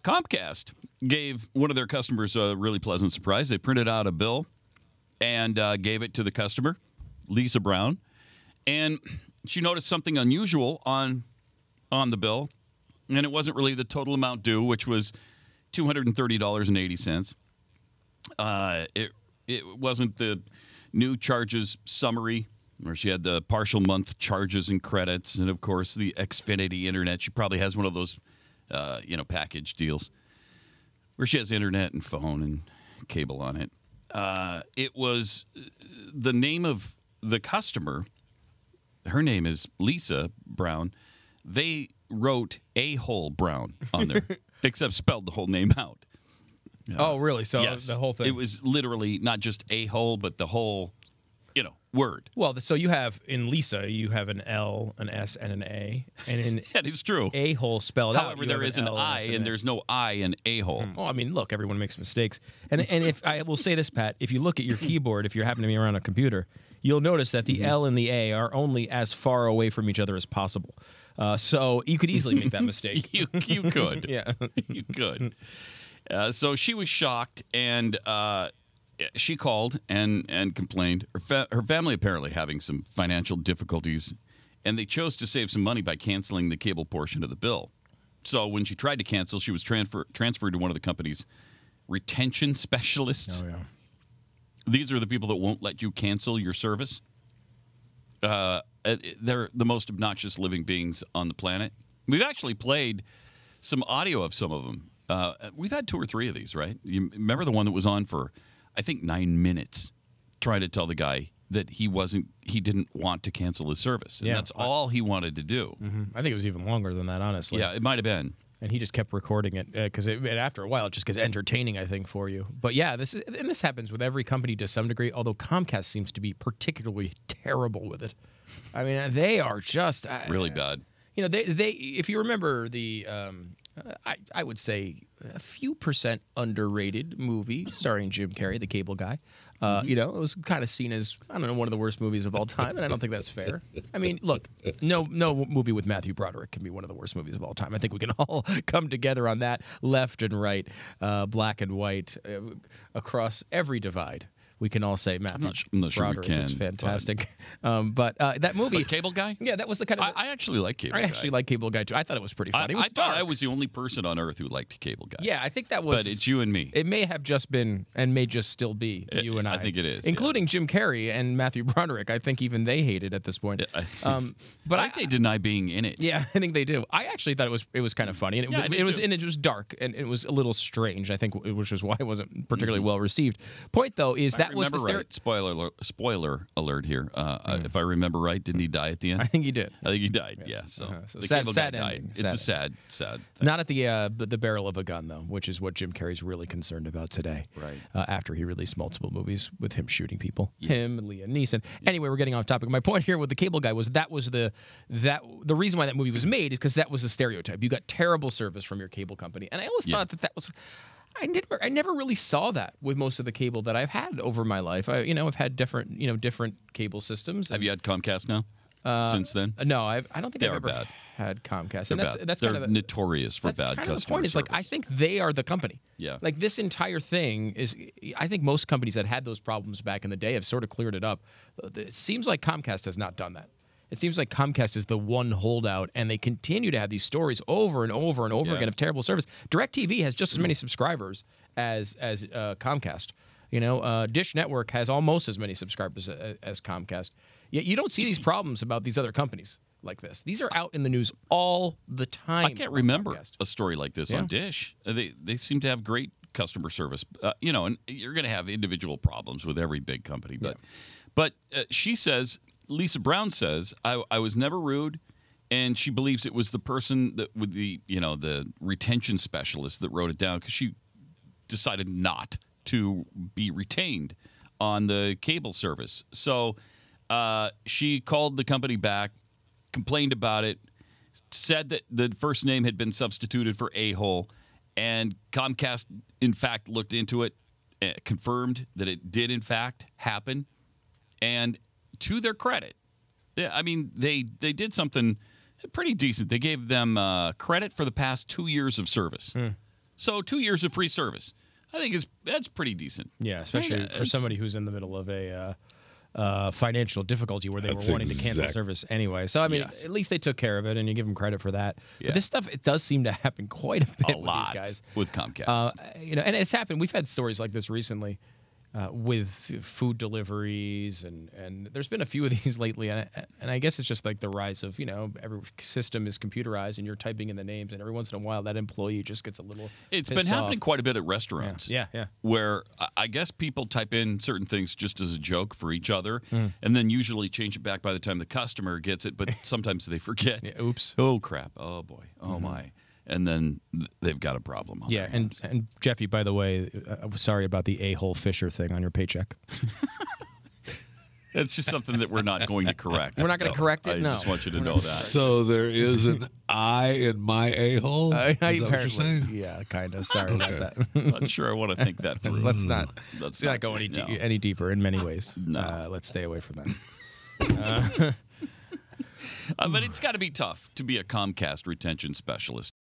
Comcast gave one of their customers a really pleasant surprise. They printed out a bill and gave it to the customer, Lisa Brown, and she noticed something unusual on the bill, and it wasn't really the total amount due, which was $230.80. It wasn't the new charges summary, where she had the partial month charges and credits, and of course the Xfinity internet. She probably has one of those, package deals where she has internet and phone and cable on it. It was the name of the customer. Her name is Lisa Brown. They wrote A-hole Brown on there, except spelled the whole name out. Oh, really? So yes, the whole thing. It was literally not just a-hole, but the whole, word. Well, so you have, in Lisa, you have an L, an S, and an A. And in That is true. A-hole spelled out. However, there is an I, and there's no I in a-hole. Well, I mean, look, everyone makes mistakes. And if I will say this, Pat, if you look at your keyboard, if you happen to be around a computer, you'll notice that the L and the A are only as far away from each other as possible. So you could easily make that mistake. You could. Yeah. You could. So she was shocked, and she called and complained. Her family apparently having some financial difficulties, and they chose to save some money by canceling the cable portion of the bill. So when she tried to cancel, she was transferred to one of the company's retention specialists. Oh, yeah. These are the people that won't let you cancel your service. They're the most obnoxious living beings on the planet. We've actually played some audio of some of them. We've had 2 or 3 of these, right? You remember the one that was on for, I think, 9 minutes, trying to tell the guy that he didn't want to cancel his service. And that's all he wanted to do. Mm-hmm. I think it was even longer than that, honestly. Yeah, it might have been. And he just kept recording it because after a while, it just gets entertaining, I think, for you. But yeah, this happens with every company to some degree, although Comcast seems to be particularly terrible with it. I mean, they are just... really bad. They if you remember the... I would say a few % underrated movie starring Jim Carrey, the cable guy. It was kind of seen as, I don't know, one of the worst movies of all time, and I don't think that's fair. I mean, look, no movie with Matthew Broderick can be one of the worst movies of all time. I think we can all come together on that, left and right, black and white, across every divide. We can all say Matthew Broderick is fantastic. But that movie... But Cable Guy? Yeah, that was the kind of... I actually like Cable Guy. I actually like Cable Guy, too. I thought it was pretty funny. I thought I was the only person on earth who liked Cable Guy. Yeah, I think that was... But it's you and me. It may have just been, and may just still be, you and I. I think it is. Including Jim Carrey and Matthew Broderick. I think even they hate it at this point. But I think they deny being in it. Yeah, I think they do. I actually thought it was kind of funny. And it was dark, and it was a little strange, I think, which is why it wasn't particularly well received. Point, though, is that was the... Right. Spoiler alert here. If I remember right, didn't he die at the end? I think he did. I think he died. Yes. Yeah. So the sad ending. It's a sad thing. Not at the barrel of a gun, though, which is what Jim Carrey's really concerned about today. Right. After he released multiple movies with him shooting people, him and Liam Neeson. Anyway, we're getting off topic. My point here with the Cable Guy was the reason why that movie was made is because that was a stereotype. You got terrible service from your cable company, and I always thought that was. I never really saw that with most of the cable that I've had over my life. I've had different cable systems. Have you had Comcast now since then? No, I don't think I've ever bad. had Comcast. They're and that's They're kind of notorious for bad customer the point. service. Is I think they are the company. Yeah. Like this entire thing is. I think most companies that had those problems back in the day have sort of cleared it up. It seems like Comcast has not done that. It seems like Comcast is the one holdout, and they continue to have these stories over and over and over again of terrible service. DirecTV has just as many subscribers as Comcast. Dish Network has almost as many subscribers as Comcast. Yet you don't see these problems about these other companies like this. These are out in the news all the time. I can't remember a story like this on Dish. They seem to have great customer service. And you're going to have individual problems with every big company. But she says... Lisa Brown says, I was never rude, and she believes it was the person that with the retention specialist that wrote it down because she decided not to be retained on the cable service. So she called the company back, complained about it, said that the first name had been substituted for A-hole, and Comcast, in fact, looked into it, confirmed that it did, in fact, happen, and to their credit, I mean, they did something pretty decent. They gave them credit for the past 2 years of service. So 2 years of free service. I think that's pretty decent. Yeah, especially for somebody who's in the middle of a financial difficulty where they were wanting to cancel service anyway. So, I mean, at least they took care of it, and you give them credit for that. Yeah. But this stuff, it does seem to happen quite a bit with these guys. With Comcast. And it's happened. We've had stories like this recently with food deliveries, and there's been a few of these lately. And I guess it's just like the rise of, every system is computerized, and you're typing in the names, and every once in a while that employee just gets a little It's been happening quite a bit at restaurants. Yeah. Where I guess people type in certain things just as a joke for each other, and then usually change it back by the time the customer gets it, but sometimes they forget. Yeah, oops. Oh, crap. Oh, boy. Oh, my. And then they've got a problem. Yeah, and Jeffy, by the way, sorry about the a-hole Fisher thing on your paycheck. It's just something that we're not going to correct. We're not going to correct it? I No. just want you to know that. So there is an I in my a-hole? Is that what you're saying? Yeah, kind of. Sorry about that. Not sure I want to think that through. Let's not go no. any deeper in many ways. No. Let's stay away from that. But it's got to be tough to be a Comcast retention specialist.